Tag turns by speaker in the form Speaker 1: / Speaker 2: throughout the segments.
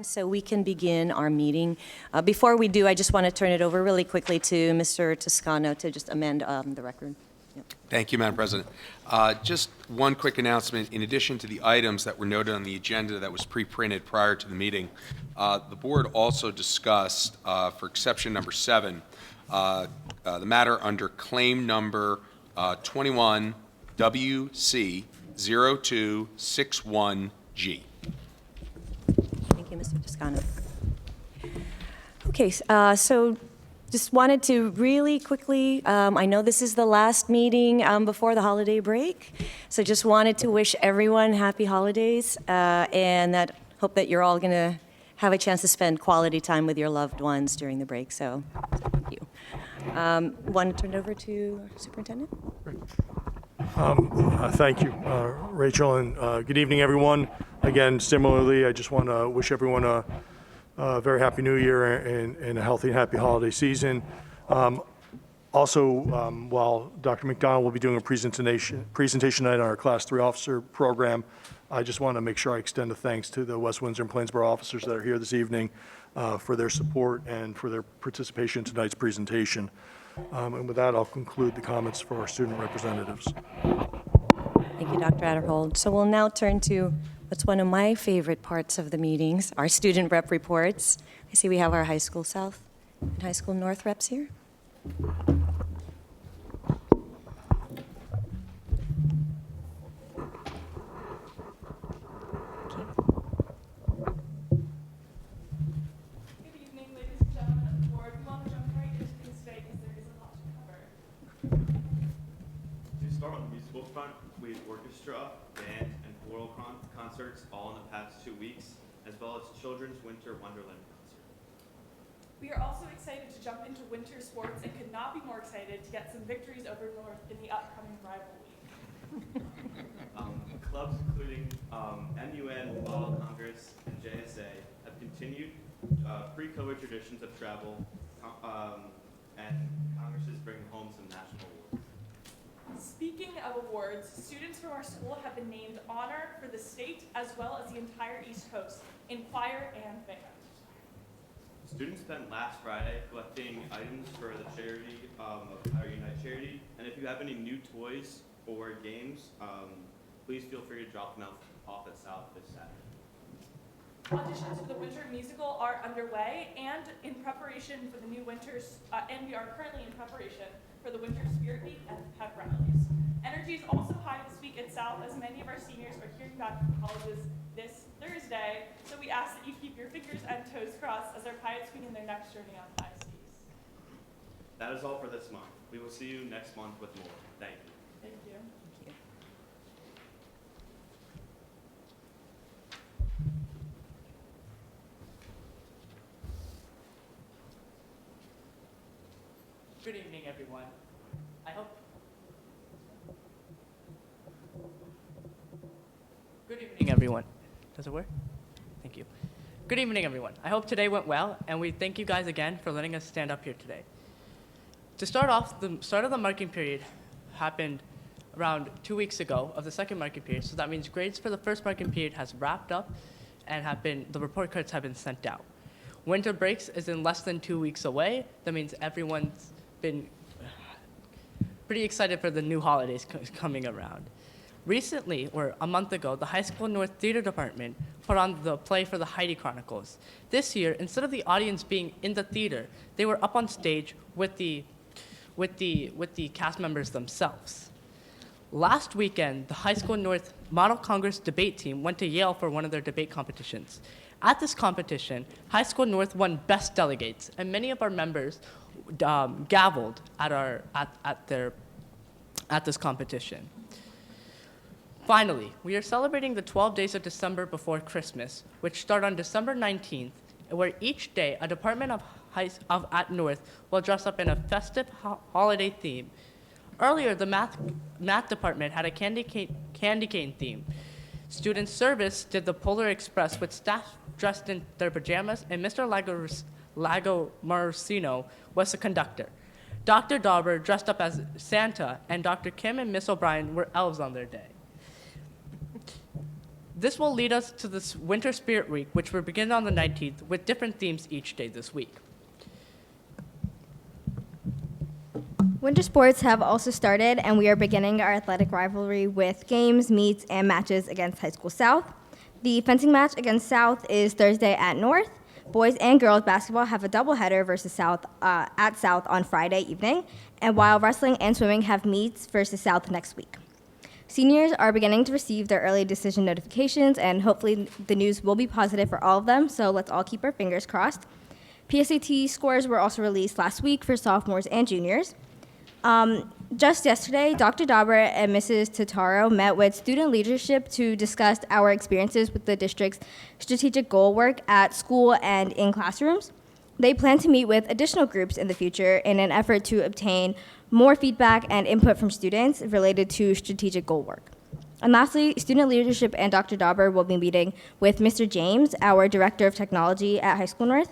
Speaker 1: So we can begin our meeting. Before we do, I just want to turn it over really quickly to Mr. Toscano to just amend the record. Yep.
Speaker 2: Thank you, Madam President. Just one quick announcement. In addition to the items that were noted on the agenda that was pre-printed prior to the meeting, the board also discussed, for exception number 7, the matter under claim number 21 WC 0261G.
Speaker 1: Thank you, Mr. Toscano. Okay, so just wanted to really quickly, I know this is the last meeting before the holiday break, so just wanted to wish everyone happy holidays, and that hope that you're all going to have a chance to spend quality time with your loved ones during the break, so thank you. Want to turn it over to Superintendent?
Speaker 3: Thank you, Rachel, and good evening, everyone. Again, similarly, I just want to wish everyone a very happy New Year and a healthy and happy holiday season. Also, while Dr. McDonald will be doing a presentation tonight on our Class 3 officer program, I just want to make sure I extend a thanks to the West Windsor and Plainsboro officers that are here this evening for their support and for their participation in tonight's presentation. And with that, I'll conclude the comments for our student representatives.
Speaker 1: Thank you, Dr. Adderhold. So we'll now turn to what's one of my favorite parts of the meetings, our student rep reports. I see we have our High School South and High School North reps here.
Speaker 4: Good evening, ladies and gentlemen of the board. We want to jump right into things today because there is a lot to cover.
Speaker 5: To start on the musical front, we had orchestra, band, and choral concerts all in the past 2 weeks, as well as Children's Winter Wonderland concert.
Speaker 4: We are also excited to jump into winter sports and could not be more excited to get some victories over North in the upcoming rival week.
Speaker 5: Clubs including MUN, Model Congress, and JSA have continued pre-COVID traditions of travel, and Congress is bringing home some national awards.
Speaker 4: Speaking of awards, students from our school have been named honor for the state as well as the entire East Coast in choir and band.
Speaker 5: Students spent last Friday collecting items for the charity of our Unite charity, and if you have any new toys or games, please feel free to drop them off at South this Saturday.
Speaker 4: Auditions for the winter musical are underway and in preparation for the new winters, and we are currently in preparation for the Winter Spirit Week and pep rallies. Energy is also high this week at South as many of our seniors are hearing back from colleges this Thursday, so we ask that you keep your fingers and toes crossed as our pilots begin their next journey on the high seas.
Speaker 5: That is all for this month. We will see you next month with more. Thank you.
Speaker 4: Thank you.
Speaker 6: Good evening, everyone. I hope. Good evening, everyone. Does it work? Thank you. Good evening, everyone. I hope today went well, and we thank you guys again for letting us stand up here today. To start off, the start of the marking period happened around 2 weeks ago of the second marking period, so that means grades for the first marking period has wrapped up and the report cards have been sent out. Winter breaks is in less than 2 weeks away. That means everyone's been pretty excited for the new holidays coming around. Recently, or a month ago, the High School North Theater Department put on the play for the Heidi Chronicles. This year, instead of the audience being in the theater, they were up on stage with the cast members themselves. Last weekend, the High School North Model Congress debate team went to Yale for one of their debate competitions. At this competition, High School North won Best Delegates, and many of our members gavelled at this competition. Finally, we are celebrating the 12 days of December before Christmas, which start on December 19th, where each day a department at North will dress up in a festive holiday theme. Earlier, the math department had a candy cane theme. Student service did the Polar Express with staff dressed in their pajamas, and Mr. Lago Marcino was the conductor. Dr. Dauber dressed up as Santa, and Dr. Kim and Miss O'Brien were elves on their day. This will lead us to this Winter Spirit Week, which will begin on the 19th with different themes each day this week.
Speaker 7: Winter sports have also started, and we are beginning our athletic rivalry with games, meets, and matches against High School South. The fencing match against South is Thursday at North. Boys and girls basketball have a doubleheader versus South at South on Friday evening, and while wrestling and swimming have meets versus South next week. Seniors are beginning to receive their early decision notifications, and hopefully the news will be positive for all of them, so let's all keep our fingers crossed. PSAT scores were also released last week for sophomores and juniors. Just yesterday, Dr. Dauber and Mrs. Totaro met with student leadership to discuss our experiences with the district's strategic goal work at school and in classrooms. They plan to meet with additional groups in the future in an effort to obtain more feedback and input from students related to strategic goal work. And lastly, student leadership and Dr. Dauber will be meeting with Mr. James, our Director of Technology at High School North,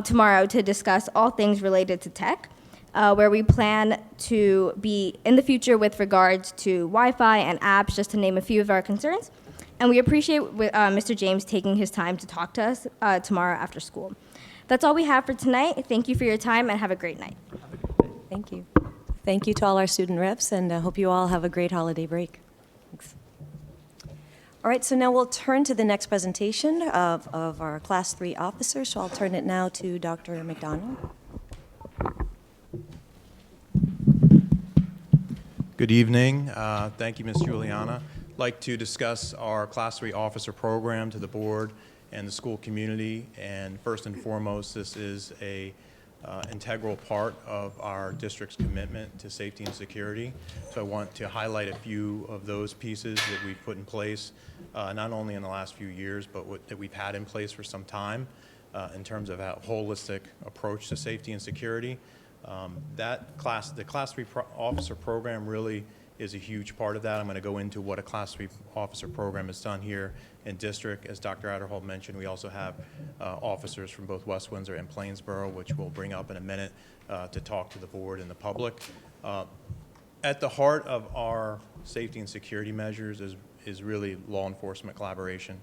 Speaker 7: tomorrow to discuss all things related to tech. Where we plan to be in the future with regards to Wi-Fi and apps, just to name a few of our concerns. And we appreciate Mr. James taking his time to talk to us tomorrow after school. That's all we have for tonight. Thank you for your time, and have a great night.
Speaker 1: Thank you. Thank you to all our student reps, and I hope you all have a great holiday break. Thanks. All right, so now we'll turn to the next presentation of our Class 3 officers. So I'll turn it now to Dr. McDonald.
Speaker 8: Good evening. Thank you, Ms. Juliana. I'd like to discuss our Class 3 officer program to the board and the school community. And first and foremost, this is a integral part of our district's commitment to safety and security. So I want to highlight a few of those pieces that we've put in place, not only in the last few years, but that we've had in place for some time in terms of a holistic approach to safety and security. The Class 3 officer program really is a huge part of that. I'm going to go into what a Class 3 officer program has done here in district. As Dr. Adderhold mentioned, we also have officers from both West Windsor and Plainsboro, which we'll bring up in a minute to talk to the board and the public. At the heart of our safety and security measures is really law enforcement collaboration.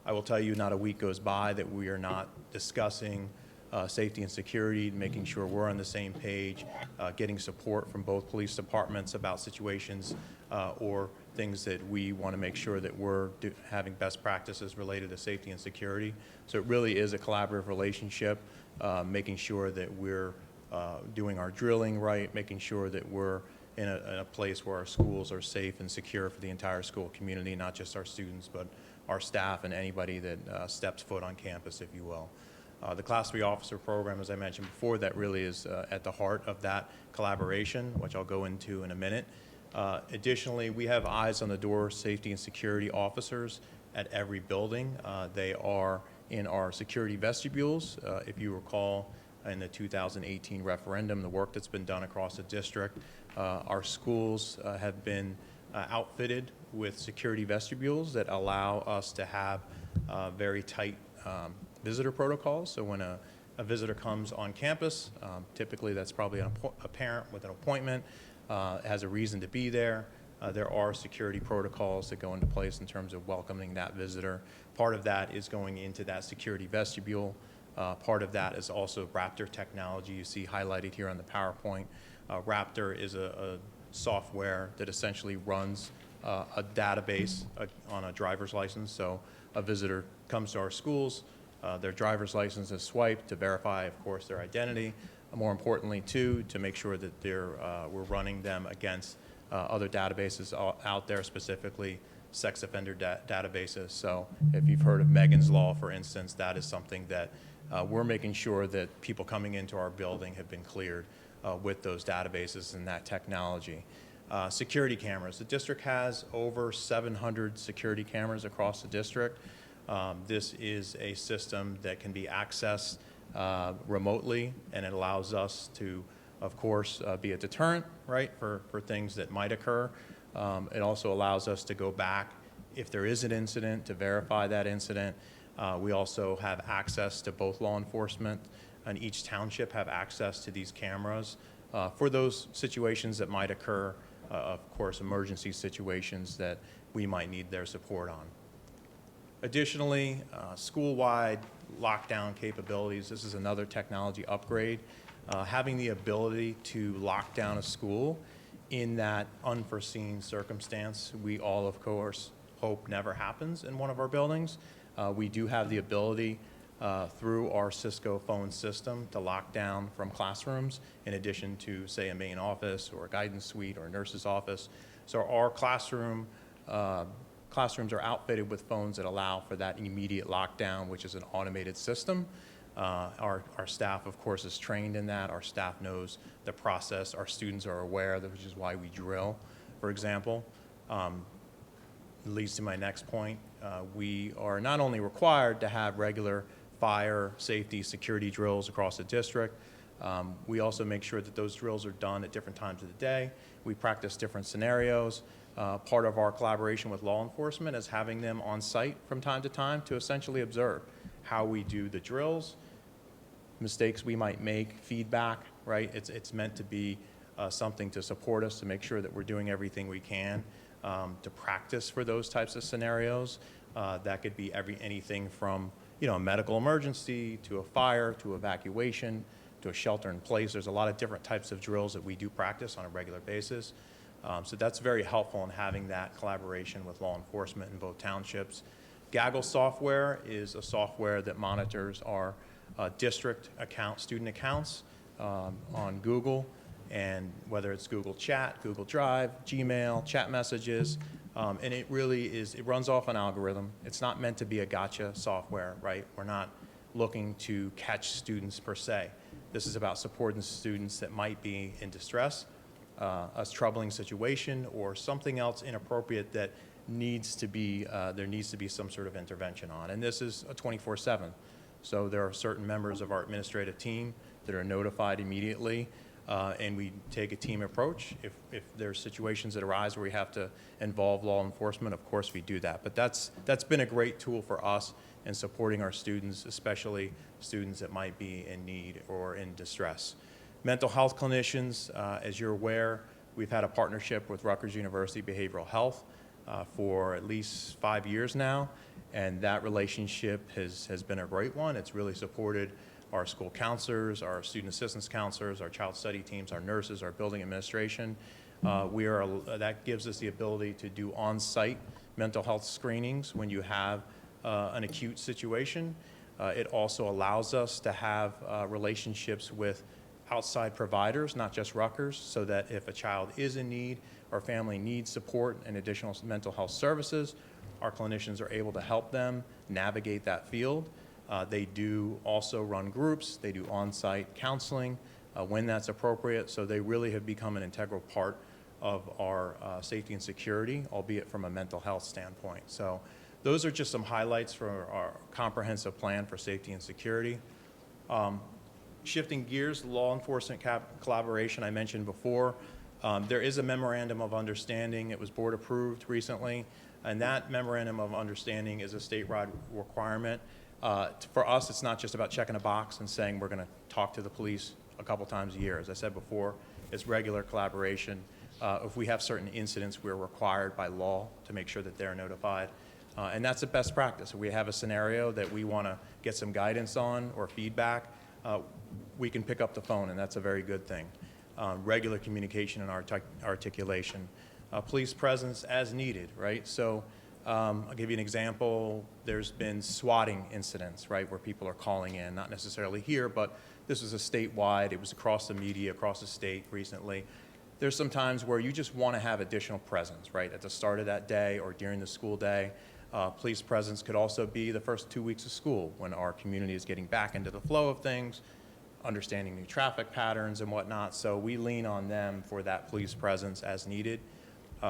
Speaker 8: I will tell you, not a week goes by that we are not discussing safety and security, making sure we're on the same page, getting support from both police departments about situations or things that we want to make sure that we're having best practices related to safety and security. So it really is a collaborative relationship, making sure that we're doing our drilling right, making sure that we're in a place where our schools are safe and secure for the entire school community, not just our students, but our staff and anybody that steps foot on campus, if you will. The Class 3 officer program, as I mentioned before, that really is at the heart of that collaboration, which I'll go into in a minute. Additionally, we have eyes on the door safety and security officers at every building. They are in our security vestibules. If you recall, in the 2018 referendum, the work that's been done across the district, our schools have been outfitted with security vestibules that allow us to have very tight visitor protocols. So when a visitor comes on campus, typically that's probably a parent with an appointment, has a reason to be there. There are security protocols that go into place in terms of welcoming that visitor. Part of that is going into that security vestibule. Part of that is also Raptor technology you see highlighted here on the PowerPoint. Raptor is a software that essentially runs a database on a driver's license. So a visitor comes to our schools, their driver's license is swiped to verify, of course, their identity. More importantly, too, to make sure that we're running them against other databases out there, specifically sex offender databases. So if you've heard of Megan's Law, for instance, that is something that we're making sure that people coming into our building have been cleared with those databases and that technology. Security cameras. The district has over 700 security cameras across the district. This is a system that can be accessed remotely, and it allows us to, of course, be a deterrent, right, for things that might occur. It also allows us to go back if there is an incident to verify that incident. We also have access to both law enforcement and each township have access to these cameras for those situations that might occur, of course, emergency situations that we might need their support on. Additionally, school-wide lockdown capabilities. This is another technology upgrade. Having the ability to lock down a school in that unforeseen circumstance, we all, of course, hope never happens in one of our buildings. We do have the ability through our Cisco phone system to lock down from classrooms, in addition to, say, a main office or a guidance suite or a nurse's office. So our classrooms are outfitted with phones that allow for that immediate lockdown, which is an automated system. Our staff, of course, is trained in that. Our staff knows the process. Our students are aware, which is why we drill, for example. Leads to my next point. We are not only required to have regular fire, safety, security drills across the district, we also make sure that those drills are done at different times of the day. We practice different scenarios. Part of our collaboration with law enforcement is having them on site from time to time to essentially observe how we do the drills, mistakes we might make, feedback, right? It's meant to be something to support us, to make sure that we're doing everything we can to practice for those types of scenarios. That could be anything from, a medical emergency to a fire to evacuation to a shelter in place. There's a lot of different types of drills that we do practice on a regular basis. So that's very helpful in having that collaboration with law enforcement in both townships. Gaggle software is a software that monitors our district student accounts on Google, and whether it's Google Chat, Google Drive, Gmail, chat messages, and it runs off an algorithm. It's not meant to be a gotcha software, right? We're not looking to catch students per se. This is about supporting students that might be in distress, a troubling situation, or something else inappropriate that needs to be, there needs to be some sort of intervention on. And this is a 24/7. So there are certain members of our administrative team that are notified immediately, and we take a team approach. If there's situations that arise where we have to involve law enforcement, of course we do that. But that's been a great tool for us in supporting our students, especially students that might be in need or in distress. Mental health clinicians, as you're aware, we've had a partnership with Rutgers University Behavioral Health for at least 5 years now, and that relationship has been a great one. It's really supported our school counselors, our student assistance counselors, our child study teams, our nurses, our building administration. That gives us the ability to do on-site mental health screenings when you have an acute situation. It also allows us to have relationships with outside providers, not just Rutgers, so that if a child is in need or family needs support and additional mental health services, our clinicians are able to help them navigate that field. They do also run groups. They do on-site counseling when that's appropriate. So they really have become an integral part of our safety and security, albeit from a mental health standpoint. So those are just some highlights for our comprehensive plan for safety and security. Shifting gears, law enforcement collaboration I mentioned before. There is a memorandum of understanding. It was board approved recently, and that memorandum of understanding is a statewide requirement. For us, it's not just about checking a box and saying we're going to talk to the police a couple times a year. As I said before, it's regular collaboration. If we have certain incidents, we're required by law to make sure that they're notified. And that's a best practice. If we have a scenario that we want to get some guidance on or feedback, we can pick up the phone, and that's a very good thing. Regular communication and articulation. Police presence as needed, right? So I'll give you an example. There's been swatting incidents, right, where people are calling in, not necessarily here, but this was a statewide. It was across the media, across the state recently. There's some times where you just want to have additional presence, right, at the start of that day or during the school day. Police presence could also be the first 2 weeks of school when our community is getting back into the flow of things, understanding new traffic patterns and whatnot. So we lean on them for that police presence as needed.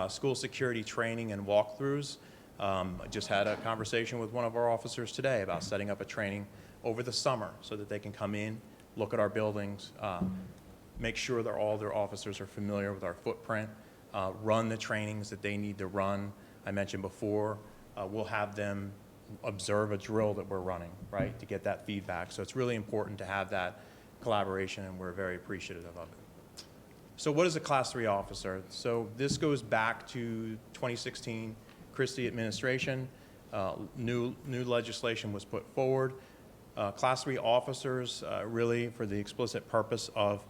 Speaker 8: School security training and walkthroughs. I just had a conversation with one of our officers today about setting up a training over the summer so that they can come in, look at our buildings, make sure that all their officers are familiar with our footprint, run the trainings that they need to run. I mentioned before, we'll have them observe a drill that we're running, right, to get that feedback. So it's really important to have that collaboration, and we're very appreciative of it. So what is a Class 3 officer? So this goes back to 2016 Christie administration. New legislation was put forward. Class 3 officers really for the explicit purpose of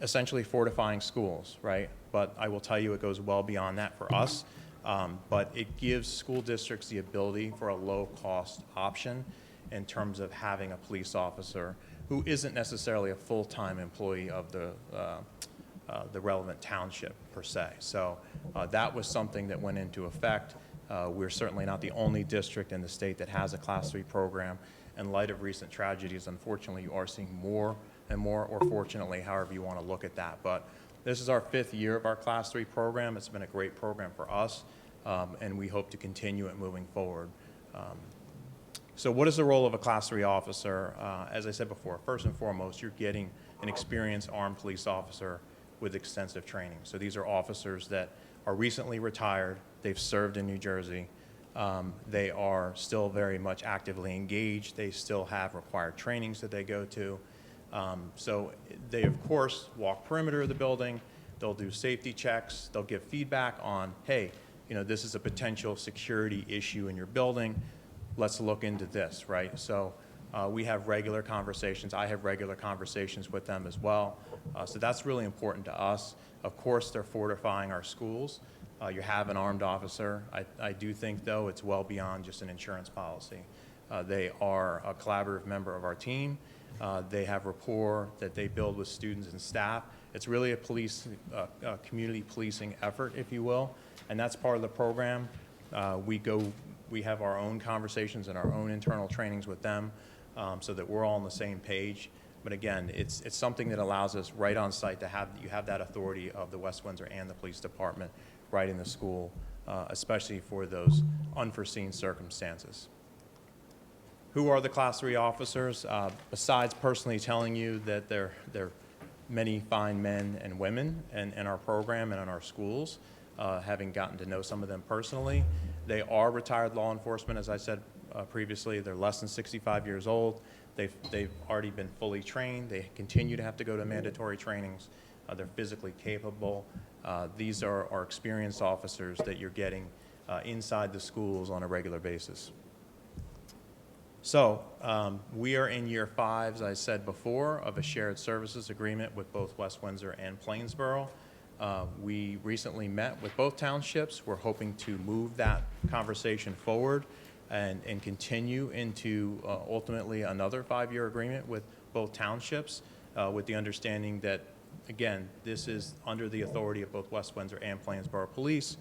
Speaker 8: essentially fortifying schools, right? But I will tell you it goes well beyond that for us. But it gives school districts the ability for a low-cost option in terms of having a police officer who isn't necessarily a full-time employee of the relevant township per se. So that was something that went into effect. We're certainly not the only district in the state that has a Class 3 program. In light of recent tragedies, unfortunately, you are seeing more and more, or fortunately, however you want to look at that. But this is our 5th year of our Class 3 program. It's been a great program for us, and we hope to continue it moving forward. So what is the role of a Class 3 officer? As I said before, first and foremost, you're getting an experienced armed police officer with extensive training. So these are officers that are recently retired. They've served in New Jersey. They are still very much actively engaged. They still have required trainings that they go to. So they, of course, walk perimeter of the building. They'll do safety checks. They'll give feedback on, hey, you know, this is a potential security issue in your building. Let's look into this, right? So we have regular conversations. I have regular conversations with them as well. So that's really important to us. Of course, they're fortifying our schools. You have an armed officer. I do think, though, it's well beyond just an insurance policy. They are a collaborative member of our team. They have rapport that they build with students and staff. It's really a community policing effort, if you will, and that's part of the program. We have our own conversations and our own internal trainings with them so that we're all on the same page. But again, it's something that allows us right on site to have that authority of the West Windsor and the police department right in the school, especially for those unforeseen circumstances. Who are the Class 3 officers? Besides personally telling you that they're many fine men and women in our program and in our schools, having gotten to know some of them personally, they are retired law enforcement, as I said previously. They're less than 65 years old. They've already been fully trained. They continue to have to go to mandatory trainings. They're physically capable. These are our experienced officers that you're getting inside the schools on a regular basis. So we are in year 5, as I said before, of a shared services agreement with both West Windsor and Plainsboro. We recently met with both townships. We're hoping to move that conversation forward and continue into ultimately another 5-year agreement with both townships with the understanding that, again, this is under the authority of both West Windsor and Plainsboro Police.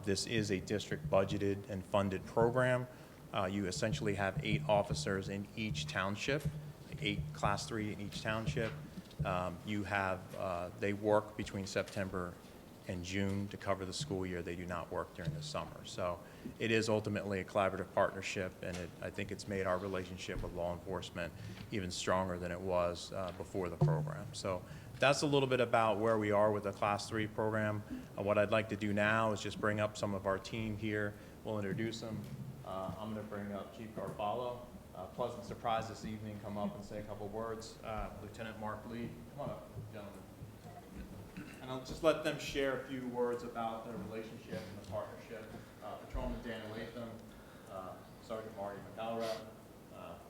Speaker 8: This is a district budgeted and funded program. You essentially have 8 officers in each township, 8 Class 3 in each township. They work between September and June to cover the school year. They do not work during the summer. So it is ultimately a collaborative partnership, and I think it's made our relationship with law enforcement even stronger than it was before the program. So that's a little bit about where we are with the Class 3 program. What I'd like to do now is just bring up some of our team here. We'll introduce them. I'm going to bring up Chief Garfalo. Pleasant surprise this evening. Come up and say a couple words. Lieutenant Mark Lee, come on up, gentlemen. And I'll just let them share a few words about their relationship and the partnership. Patrolman Dan Latham, Sergeant Marty McElrath,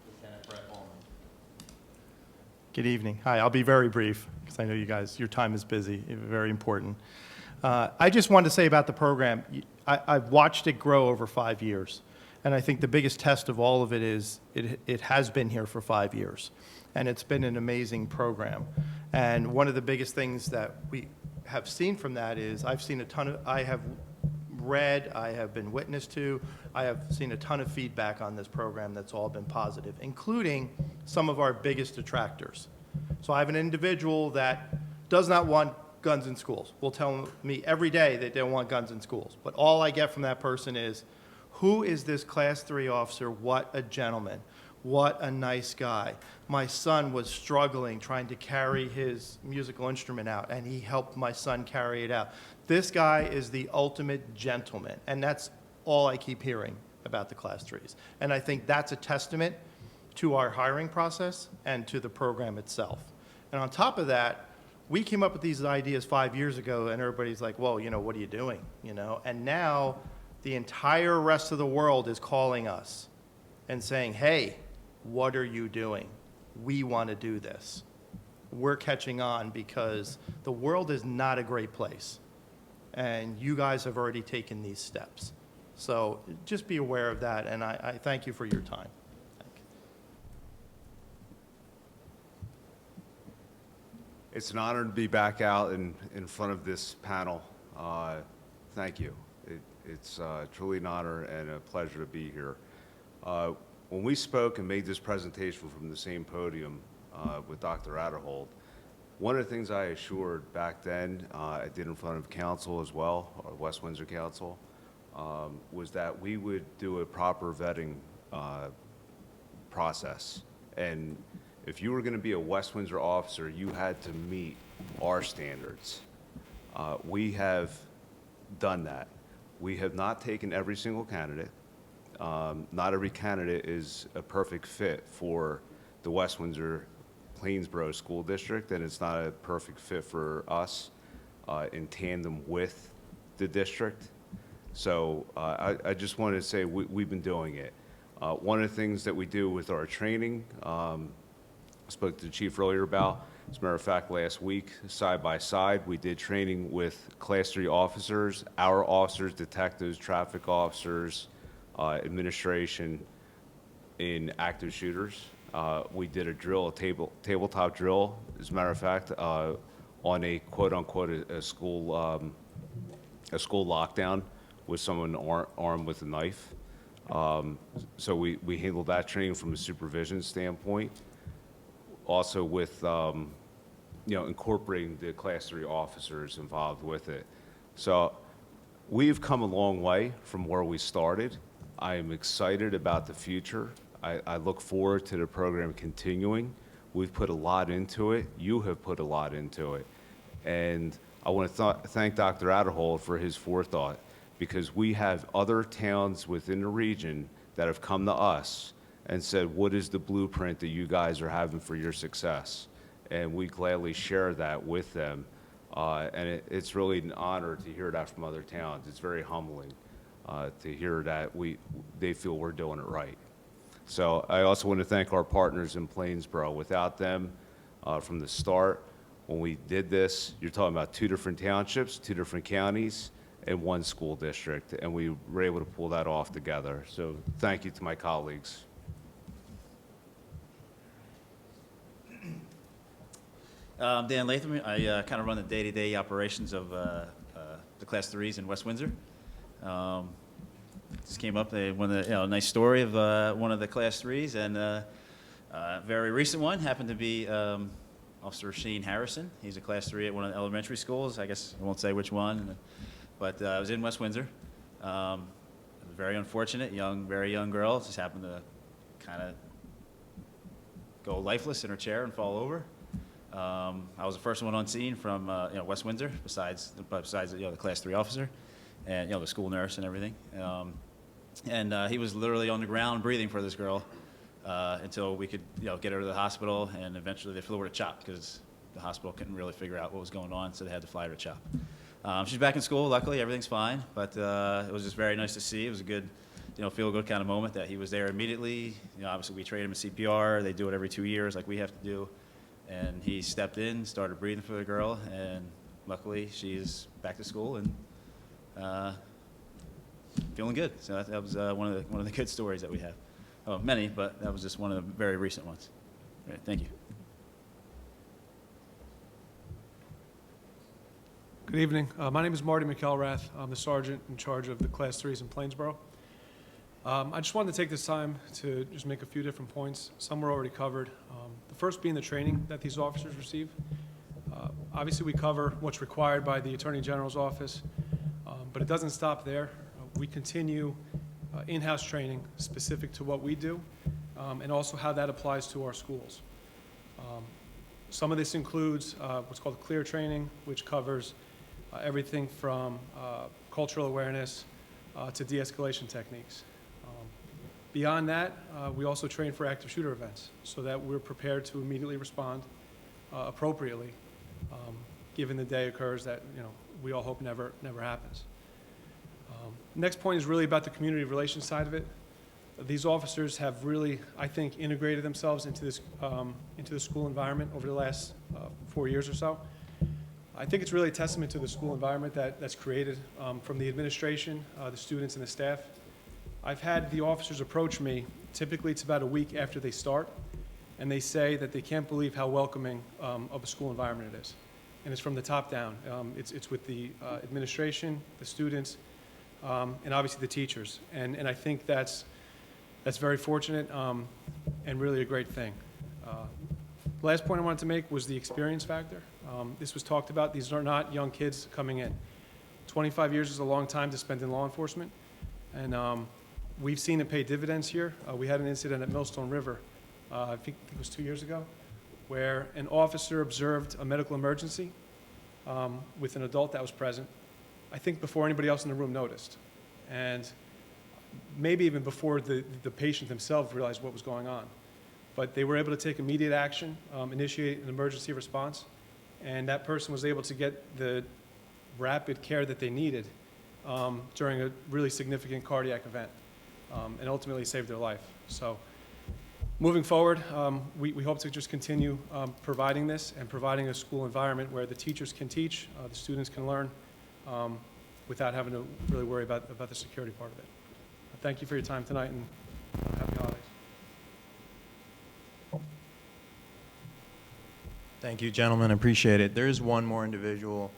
Speaker 8: Lieutenant Brett Bowman.
Speaker 9: Good evening. Hi, I'll be very brief because I know you guys, your time is busy, very important. I just wanted to say about the program, I've watched it grow over 5 years. And I think the biggest test of all of it is it has been here for 5 years. And it's been an amazing program. And one of the biggest things that we have seen from that is I have read, I have been witness to, I have seen a ton of feedback on this program that's all been positive, including some of our biggest detractors. So I have an individual that does not want guns in schools. Will tell me every day that they don't want guns in schools. But all I get from that person is, who is this Class 3 officer? What a gentleman. What a nice guy. My son was struggling trying to carry his musical instrument out, and he helped my son carry it out. This guy is the ultimate gentleman, and that's all I keep hearing about the Class 3s. And I think that's a testament to our hiring process and to the program itself. And on top of that, we came up with these ideas 5 years ago, and everybody's like, well, you know, what are you doing? You know, and now the entire rest of the world is calling us and saying, hey, what are you doing? We want to do this. We're catching on because the world is not a great place. And you guys have already taken these steps. So just be aware of that, and I thank you for your time.
Speaker 10: It's an honor to be back out in front of this panel. Thank you. It's truly an honor and a pleasure to be here. When we spoke and made this presentation from the same podium with Dr. Adderhold, one of the things I assured back then, I did in front of council as well, or West Windsor Council, was that we would do a proper vetting process. And if you were going to be a West Windsor officer, you had to meet our standards. We have done that. We have not taken every single candidate. Not every candidate is a perfect fit for the West Windsor-Plainsboro School District, and it's not a perfect fit for us in tandem with the district. So I just wanted to say we've been doing it. One of the things that we do with our training, I spoke to the chief earlier about, as a matter of fact, last week, side by side, we did training with Class 3 officers, our officers, detectives, traffic officers, administration in active shooters. We did a drill, a tabletop drill, as a matter of fact, on a quote-unquote a school lockdown with someone armed with a knife. So we handled that training from a supervision standpoint. Also with incorporating the Class 3 officers involved with it. So we've come a long way from where we started. I am excited about the future. I look forward to the program continuing. We've put a lot into it. You have put a lot into it. And I want to thank Dr. Adderhold for his forethought, because we have other towns within the region that have come to us and said, what is the blueprint that you guys are having for your success? And we gladly share that with them. And it's really an honor to hear that from other towns. It's very humbling to hear that they feel we're doing it right. So I also want to thank our partners in Plainsboro. Without them, from the start, when we did this, you're talking about 2 different townships, 2 different counties, and 1 school district, and we were able to pull that off together. So thank you to my colleagues.
Speaker 11: Dan Latham. I kind of run the day-to-day operations of the Class 3s in West Windsor. Just came up, a nice story of one of the Class 3s, and a very recent one happened to be Officer Shane Harrison. He's a Class 3 at one of the elementary schools. I guess I won't say which one, but I was in West Windsor. Very unfortunate, very young girl. Just happened to kind of go lifeless in her chair and fall over. I was the first one on scene from West Windsor, besides the Class 3 officer, and the school nurse and everything. And he was literally on the ground breathing for this girl until we could get her to the hospital, and eventually they flew her to CHOP because the hospital couldn't really figure out what was going on, so they had to fly her to CHOP. She's back in school. Luckily, everything's fine, but it was just very nice to see. It was a good, feel-good kind of moment that he was there immediately. Obviously we train him in CPR. They do it every 2 years, like we have to do. And he stepped in, started breathing for the girl, and luckily she's back to school and feeling good. So that was one of the good stories that we have. Oh, many, but that was just one of the very recent ones. All right, thank you.
Speaker 12: Good evening. My name is Marty McElrath. I'm the sergeant in charge of the Class 3s in Plainsboro. I just wanted to take this time to just make a few different points. Some were already covered. The first being the training that these officers receive. Obviously, we cover what's required by the Attorney General's office, but it doesn't stop there. We continue in-house training specific to what we do, and also how that applies to our schools. Some of this includes what's called CLEAR training, which covers everything from cultural awareness to de-escalation techniques. Beyond that, we also train for active shooter events so that we're prepared to immediately respond appropriately, given the day occurs that we all hope never happens. Next point is really about the community relations side of it. These officers have really, I think, integrated themselves into the school environment over the last 4 years or so. I think it's really a testament to the school environment that's created from the administration, the students, and the staff. I've had the officers approach me, typically it's about a week after they start, and they say that they can't believe how welcoming of a school environment it is. And it's from the top down. It's with the administration, the students, and obviously the teachers. And I think that's very fortunate and really a great thing. Last point I wanted to make was the experience factor. This was talked about. These are not young kids coming in. 25 years is a long time to spend in law enforcement, and we've seen it pay dividends here. We had an incident at Millstone River, I think it was 2 years ago, where an officer observed a medical emergency with an adult that was present, I think before anybody else in the room noticed, and maybe even before the patient himself realized what was going on. But they were able to take immediate action, initiate an emergency response, and that person was able to get the rapid care that they needed during a really significant cardiac event, and ultimately saved their life. So moving forward, we hope to just continue providing this and providing a school environment where the teachers can teach, the students can learn, without having to really worry about the security part of it. Thank you for your time tonight, and happy holidays.
Speaker 8: Thank you, gentlemen. Appreciate it. There is one more individual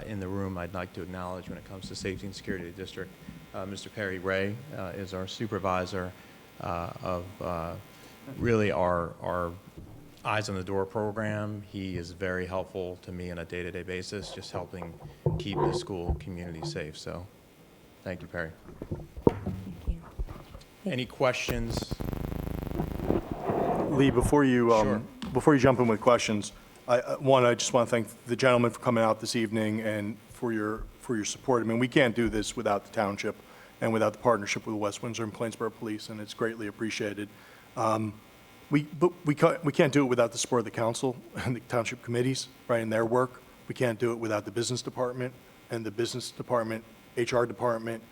Speaker 8: in the room I'd like to acknowledge when it comes to safety and security of the district. Mr. Perry Ray is our supervisor of really our Eyes on the Door program. He is very helpful to me on a day-to-day basis, just helping keep the school community safe. So thank you, Perry.
Speaker 1: Thank you.
Speaker 8: Any questions?
Speaker 3: Lee, before you
Speaker 8: Sure.
Speaker 3: before you jump in with questions, I just want to thank the gentleman for coming out this evening and for your support. I mean, we can't do this without the township and without the partnership with West Windsor and Plainsboro Police, and it's greatly appreciated. But we can't do it without the support of the council and the township committees, right, in their work. We can't do it without the business department and the business department, HR department,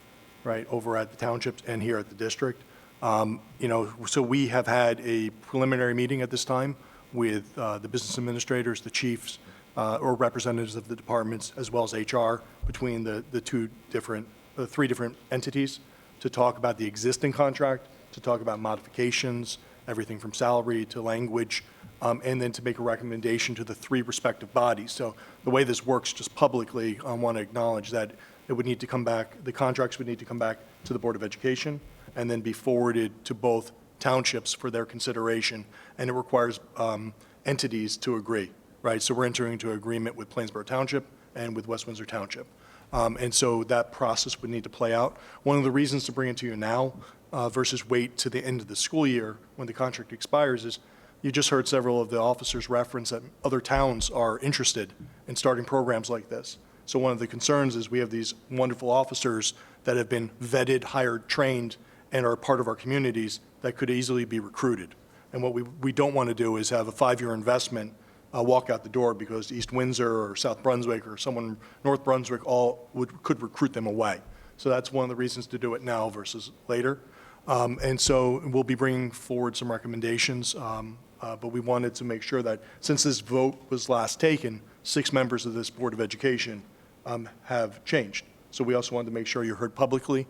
Speaker 3: right, over at the townships and here at the district. So we have had a preliminary meeting at this time with the business administrators, the chiefs, or representatives of the departments, as well as HR, between the three different entities, to talk about the existing contract, to talk about modifications, everything from salary to language, and then to make a recommendation to the three respective bodies. So the way this works, just publicly, I want to acknowledge that it would need to come back, the contracts would need to come back to the Board of Education, and then be forwarded to both townships for their consideration, and it requires entities to agree, right? So we're entering into an agreement with Plainsboro Township and with West Windsor Township. And so that process would need to play out. One of the reasons to bring it to you now versus wait to the end of the school year when the contract expires is you just heard several of the officers reference that other towns are interested in starting programs like this. So one of the concerns is we have these wonderful officers that have been vetted, hired, trained, and are part of our communities that could easily be recruited. And what we don't want to do is have a 5-year investment walk out the door because East Windsor or South Brunswick or someone in North Brunswick could recruit them away. So that's one of the reasons to do it now versus later. And so we'll be bringing forward some recommendations, but we wanted to make sure that since this vote was last taken, 6 members of this Board of Education have changed. So we also wanted to make sure you heard publicly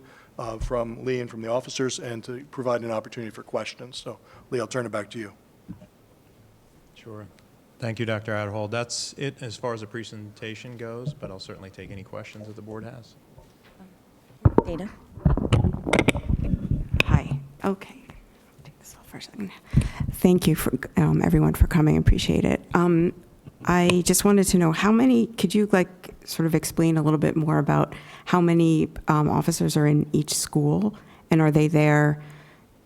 Speaker 3: from Lee and from the officers and to provide an opportunity for questions. So Lee, I'll turn it back to you.
Speaker 8: Sure. Thank you, Dr. Adderhall. That's it as far as the presentation goes, but I'll certainly take any questions that the board has.
Speaker 1: Dana?
Speaker 13: Hi. Okay. I'll take this off for a second. Thank you for everyone for coming. Appreciate it. I just wanted to know could you sort of explain a little bit more about how many officers are in each school, and are they there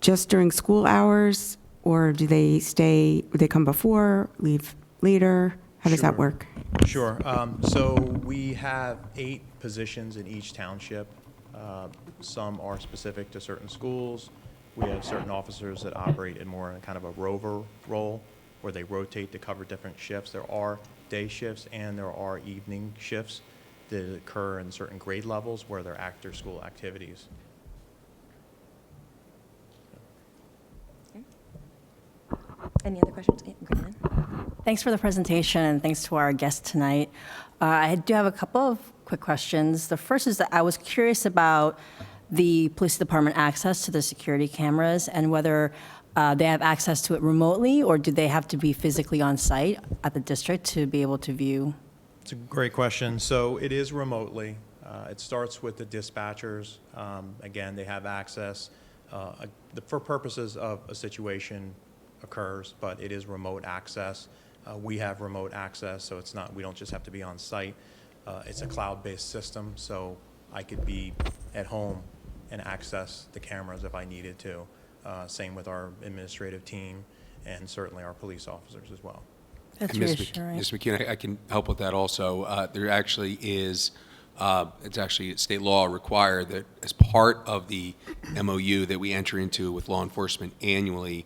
Speaker 13: just during school hours, or do they come before, leave later? How does that work?
Speaker 8: Sure. So we have 8 positions in each township. Some are specific to certain schools. We have certain officers that operate in more in kind of a rover role, where they rotate to cover different shifts. There are day shifts and there are evening shifts. that occur in certain grade levels where they're after-school activities.
Speaker 1: Any other questions? Yeah, go ahead.
Speaker 14: Thanks for the presentation, and thanks to our guest tonight. I do have a couple of quick questions. The first is that I was curious about the police department access to the security cameras and whether they have access to it remotely, or do they have to be physically on site at the district to be able to view?
Speaker 8: It's a great question. So it is remotely. It starts with the dispatchers. Again, they have access for purposes of a situation occurs, but it is remote access. We have remote access, so it's not, we don't just have to be on site. It's a cloud-based system, so I could be at home and access the cameras if I needed to. Same with our administrative team and certainly our police officers as well.
Speaker 14: That's
Speaker 2: And
Speaker 14: reassuring.
Speaker 2: Ms. McKeon, I can help with that also. There actually is, it's actually state law required that as part of the MOU that we enter into with law enforcement annually,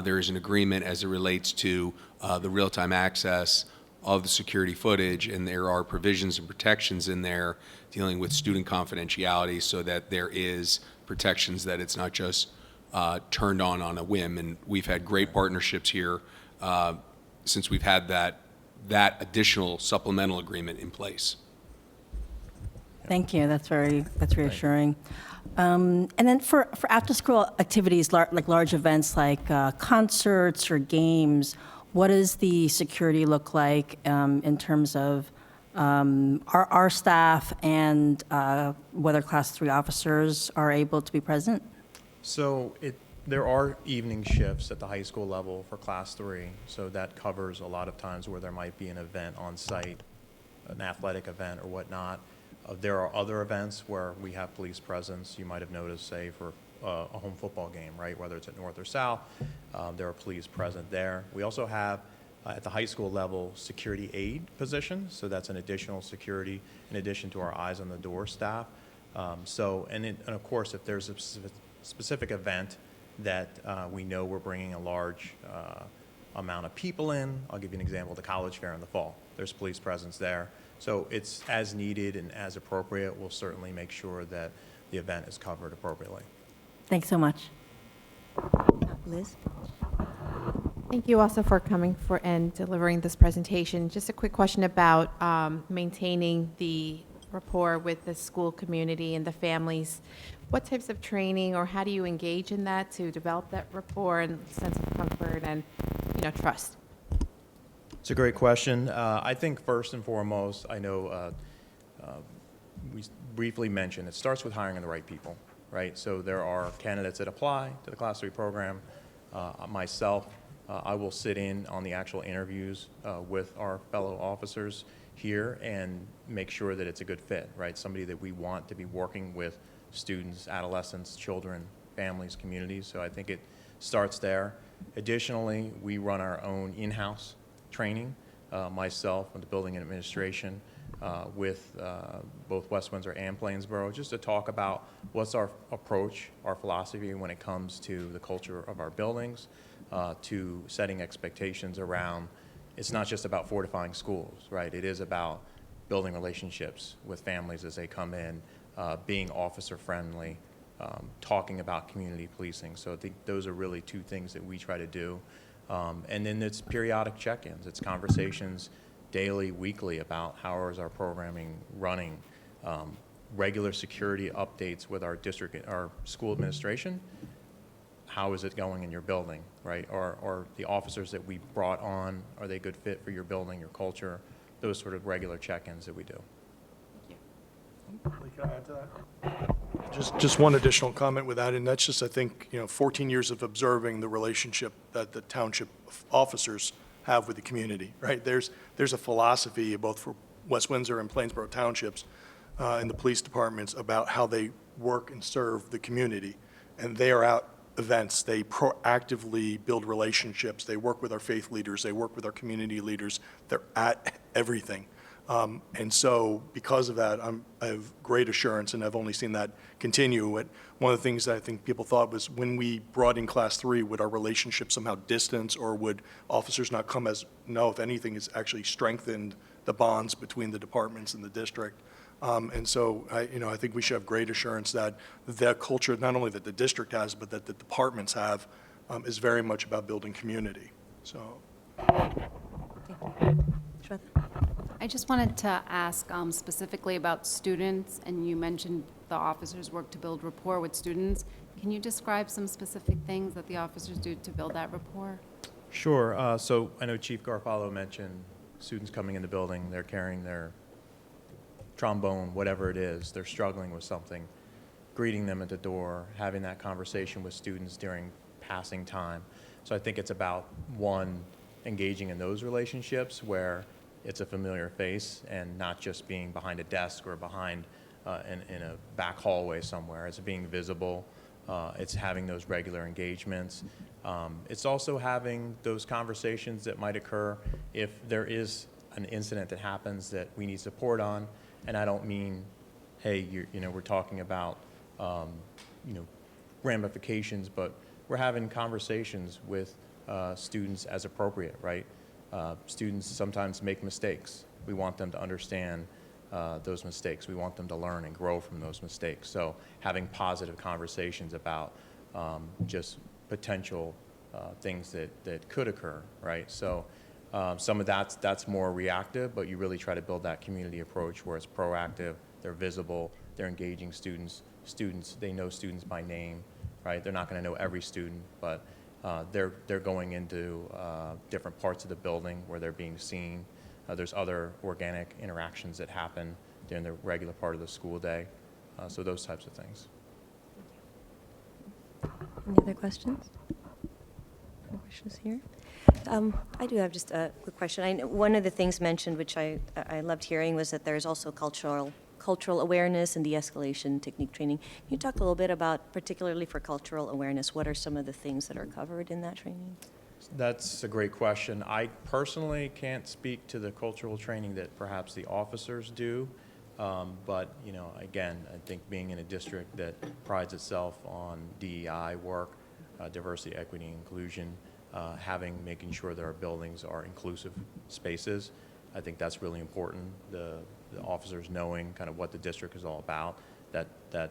Speaker 2: there is an agreement as it relates to the real-time access of the security footage, and there are provisions and protections in there dealing with student confidentiality so that there is protections that it's not just turned on a whim. And we've had great partnerships here since we've had that additional supplemental agreement in place.
Speaker 14: Thank you. That's reassuring. And then for after-school activities, like large events like concerts or games, what does the security look like in terms of our staff and whether Class 3 officers are able to be present?
Speaker 8: So there are evening shifts at the high school level for Class 3, so that covers a lot of times where there might be an event on site, an athletic event or whatnot. There are other events where we have police presence. You might have noticed, say, for a home football game, right, whether it's at North or South, there are police present there. We also have, at the high school level, security aid positions, so that's an additional security in addition to our eyes on the door staff. And of course, if there's a specific event that we know we're bringing a large amount of people in, I'll give you an example, the college fair in the fall. There's police presence there. So it's as needed and as appropriate. We'll certainly make sure that the event is covered appropriately.
Speaker 14: Thanks so much.
Speaker 1: Liz?
Speaker 15: Thank you also for coming and delivering this presentation. Just a quick question about maintaining the rapport with the school community and the families. What types of training or how do you engage in that to develop that rapport and sense of comfort and, trust?
Speaker 8: It's a great question. I think first and foremost, I know we briefly mentioned, it starts with hiring the right people, right? So there are candidates that apply to the Class 3 program. Myself, I will sit in on the actual interviews with our fellow officers here and make sure that it's a good fit, right? Somebody that we want to be working with students, adolescents, children, families, communities. So I think it starts there. Additionally, we run our own in-house training, myself and the building and administration with both West Windsor and Plainsboro, just to talk about what's our approach, our philosophy when it comes to the culture of our buildings, to setting expectations around, it's not just about fortifying schools, right? It is about building relationships with families as they come in, being officer friendly, talking about community policing. So I think those are really two things that we try to do. And then it's periodic check-ins. It's conversations daily, weekly about how is our programming running, regular security updates with our district, our school administration. How is it going in your building, right? Or the officers that we brought on, are they a good fit for your building, your culture? Those sort of regular check-ins that we do.
Speaker 3: Can I add to that? Just one additional comment with that, and that's just, I think, 14 years of observing the relationship that the township officers have with the community, right? There's a philosophy both for West Windsor and Plainsboro townships and the police departments about how they work and serve the community, and they are out events. They proactively build relationships. They work with our faith leaders. They work with our community leaders. They're at everything. And so because of that, I have great assurance, and I've only seen that continue. One of the things that I think people thought was when we brought in Class 3, would our relationship somehow distance, or would officers not come as, no, if anything, it's actually strengthened the bonds between the departments and the district. And so, I think we should have great assurance that the culture, not only that the district has, but that the departments have, is very much about building community. So,
Speaker 1: Shweta?
Speaker 16: I just wanted to ask specifically about students, and you mentioned the officers work to build rapport with students. Can you describe some specific things that the officers do to build that rapport?
Speaker 8: Sure. So I know Chief Garofalo mentioned students coming in the building, they're carrying their trombone, whatever it is, they're struggling with something, greeting them at the door, having that conversation with students during passing time. So I think it's about, one, engaging in those relationships where it's a familiar face and not just being behind a desk or behind in a back hallway somewhere. It's being visible. It's having those regular engagements. It's also having those conversations that might occur if there is an incident that happens that we need support on. And I don't mean, hey, we're talking about, ramifications, but we're having conversations with students as appropriate, right? Students sometimes make mistakes. We want them to understand those mistakes. We want them to learn and grow from those mistakes. So having positive conversations about just potential things that could occur, right? So some of that's more reactive, but you really try to build that community approach where it's proactive, they're visible, they're engaging students. They know students by name, right? They're not going to know every student, but they're going into different parts of the building where they're being seen. There's other organic interactions that happen during the regular part of the school day. So those types of things.
Speaker 1: Any other questions? No questions here? I do have just a quick question. I know one of the things mentioned, which I loved hearing, was that there's also cultural awareness and de-escalation technique training. Can you talk a little bit about, particularly for cultural awareness, what are some of the things that are covered in that training?
Speaker 8: That's a great question. I personally can't speak to the cultural training that perhaps the officers do, but again, I think being in a district that prides itself on DEI work, diversity, equity, and inclusion, making sure that our buildings are inclusive spaces, I think that's really important. The officers knowing kind of what the district is all about, that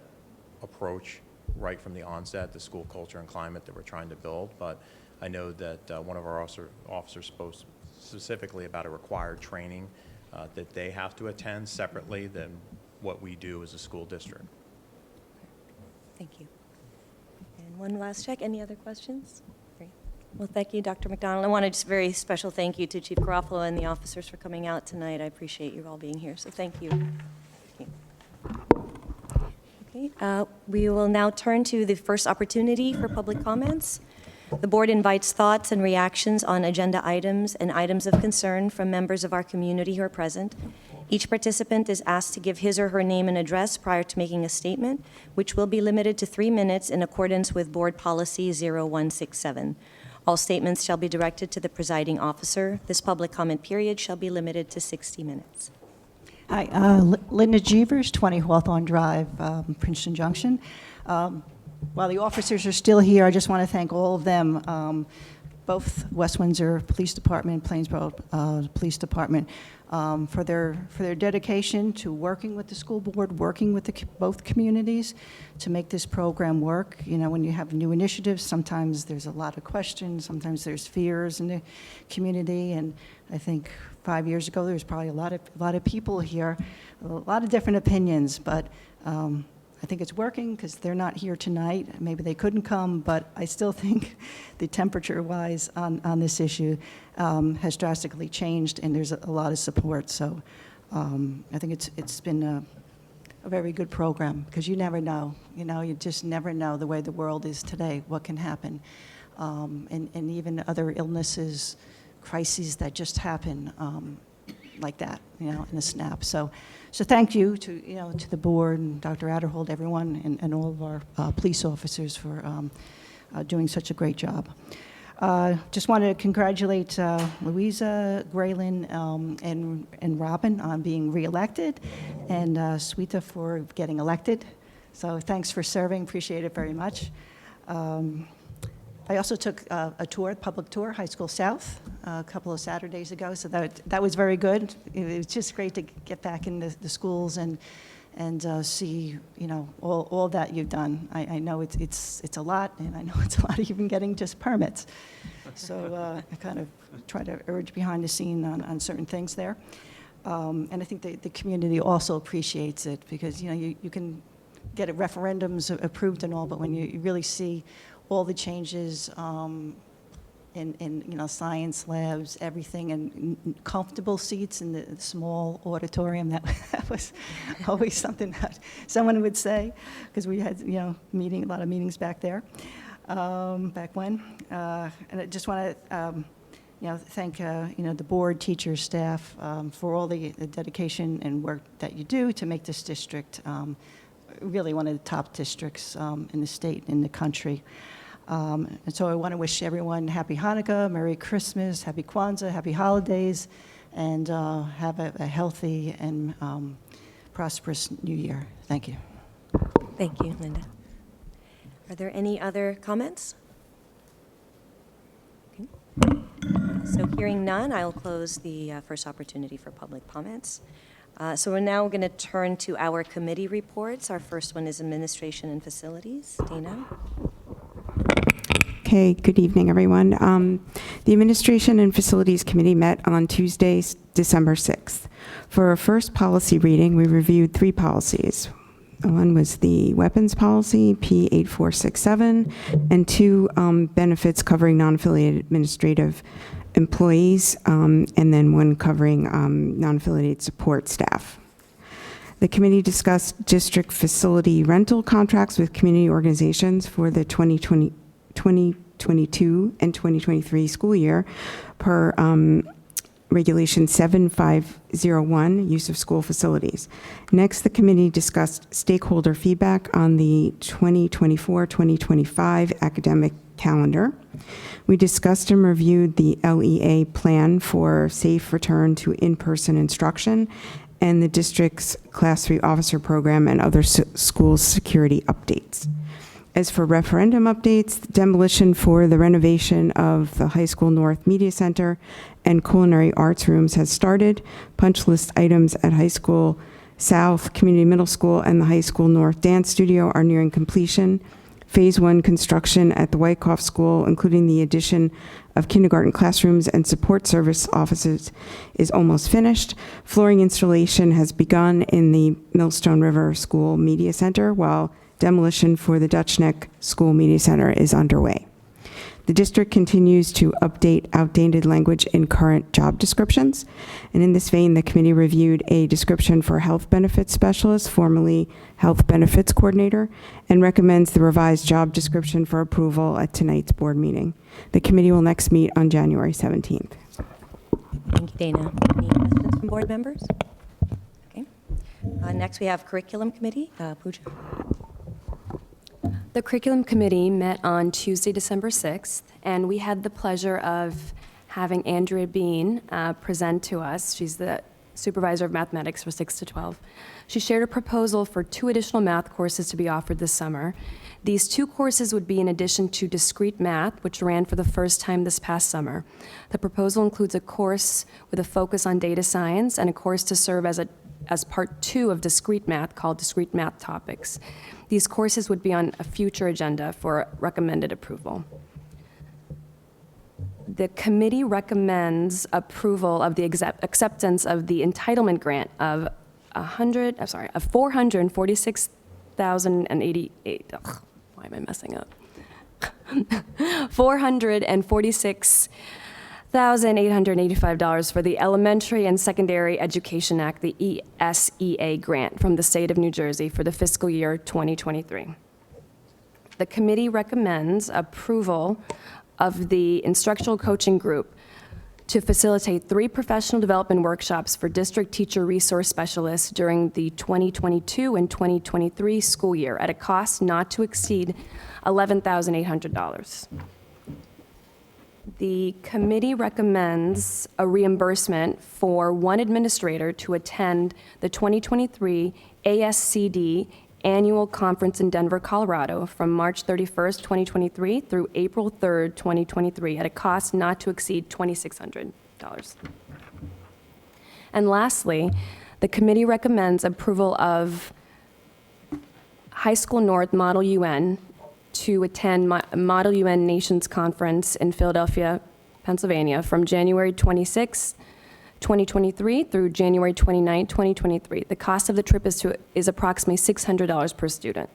Speaker 8: approach right from the onset, the school culture and climate that we're trying to build. But I know that one of our officers spoke specifically about a required training that they have to attend separately than what we do as a school district.
Speaker 1: Thank you. And one last check. Any other questions? Great. Well, thank you, Dr. McDonald. I want to just very special thank you to Chief Garofalo and the officers for coming out tonight. I appreciate you all being here, so thank you. Thank you. Okay, we will now turn to the first opportunity for public comments. The board invites thoughts and reactions on agenda items and items of concern from members of our community who are present. Each participant is asked to give his or her name and address prior to making a statement, which will be limited to 3 minutes in accordance with Board Policy 0167. All statements shall be directed to the presiding officer. This public comment period shall be limited to 60 minutes.
Speaker 17: Hi, Linda Jeevers, 20 Hawthorne Drive, Princeton Junction. While the officers are still here, I just want to thank all of them, both West Windsor Police Department, Plainsboro Police Department, for their dedication to working with the school board, working with both communities to make this program work. When you have new initiatives, sometimes there's a lot of questions, sometimes there's fears in the community, and I think 5 years ago there was probably a lot of people here, a lot of different opinions, but I think it's working because they're not here tonight. Maybe they couldn't come, but I still think the temperature-wise on this issue has drastically changed, and there's a lot of support. So I think it's been a very good program because you never know. You just never know the way the world is today, what can happen. And even other illnesses, crises that just happen like that, in a snap. So thank you to the board and Dr. Adderhold, everyone, and all of our police officers for doing such a great job. Just wanted to congratulate Louisa, Graylin, and Robin on being reelected, and Sweeta for getting elected. So thanks for serving. Appreciate it very much. I also took a tour, public tour, High School South, a couple of Saturdays ago, so that was very good. It was just great to get back in the schools and see, you know, all that you've done. I know it's a lot, and I know it's a lot even getting just permits. So I kind of try to urge behind the scene on certain things there. And I think the community also appreciates it because, you know, you can get referendums approved and all, but when you really see all the changes in you know, science labs, everything, and comfortable seats in the small auditorium, that was always something that someone would say, because we had, you know, a lot of meetings back there, back when. And I just want to, you know, thank, you know, the board, teachers, staff, for all the dedication and work that you do to make this district really one of the top districts in the state, in the country. And so I want to wish everyone happy Hanukkah, Merry Christmas, Happy Kwanzaa, Happy Holidays, and have a healthy and prosperous New Year. Thank you.
Speaker 1: Thank you, Linda. Are there any other comments? Okay. So hearing none, I'll close the first opportunity for public comments. So we're now going to turn to our committee reports. Our first one is Administration and Facilities. Dana?
Speaker 13: Okay, good evening, everyone. The Administration and Facilities Committee met on Tuesday, December 6th. For our first policy reading, we reviewed 3 policies. One was the weapons policy, P8467, and 2 benefits covering non-affiliated administrative employees, and then 1 covering non-affiliated support staff. The committee discussed district facility rental contracts with community organizations for the 2022 and 2023 school year per Regulation 7501, use of school facilities. Next, the committee discussed stakeholder feedback on the 2024-2025 academic calendar. We discussed and reviewed the LEA plan for safe return to in-person instruction and the district's Class 3 officer program and other school security updates. As for referendum updates, demolition for the renovation of the High School North Media Center and culinary arts rooms has started. Punch list items at High School South, Community Middle School, and the High School North Dance Studio are nearing completion. Phase 1 construction at the Wyckoff School, including the addition of kindergarten classrooms and support service offices, is almost finished. Flooring installation has begun in the Millstone River School Media Center, while demolition for the Dutch Neck School Media Center is underway. The district continues to update outdated language in current job descriptions. And in this vein, the committee reviewed a description for health benefits specialist, formerly health benefits coordinator, and recommends the revised job description for approval at tonight's board meeting. The committee will next meet on January 17th.
Speaker 1: Thank you, Dana. Any questions from board members? Okay. Next, we have Curriculum Committee. Pooja.
Speaker 18: The Curriculum Committee met on Tuesday, December 6th, and we had the pleasure of having Andrea Bean present to us. She's the supervisor of mathematics for 6 to 12. She shared a proposal for 2 additional math courses to be offered this summer. These 2 courses would be in addition to discrete math, which ran for the first time this past summer. The proposal includes a course with a focus on data science and a course to serve as part 2 of discrete math called Discrete Math Topics. These courses would be on a future agenda for recommended approval. The committee recommends approval of the acceptance of the entitlement grant of $446,088. Why am I messing up? $446,885 for the Elementary and Secondary Education Act, the ESEA grant from the state of New Jersey for the fiscal year 2023. The committee recommends approval of the instructional coaching group to facilitate 3 professional development workshops for district teacher resource specialists during the 2022 and 2023 school year at a cost not to exceed $11,800. The committee recommends a reimbursement for 1 administrator to attend the 2023 ASCD annual conference in Denver, Colorado, from March 31st, 2023 through April 3rd, 2023, at a cost not to exceed $2,600. And lastly, the committee recommends approval of High School North Model UN to attend Model UN Nations Conference in Philadelphia, Pennsylvania, from January 26, 2023 through January 29, 2023. The cost of the trip is approximately $600 per student.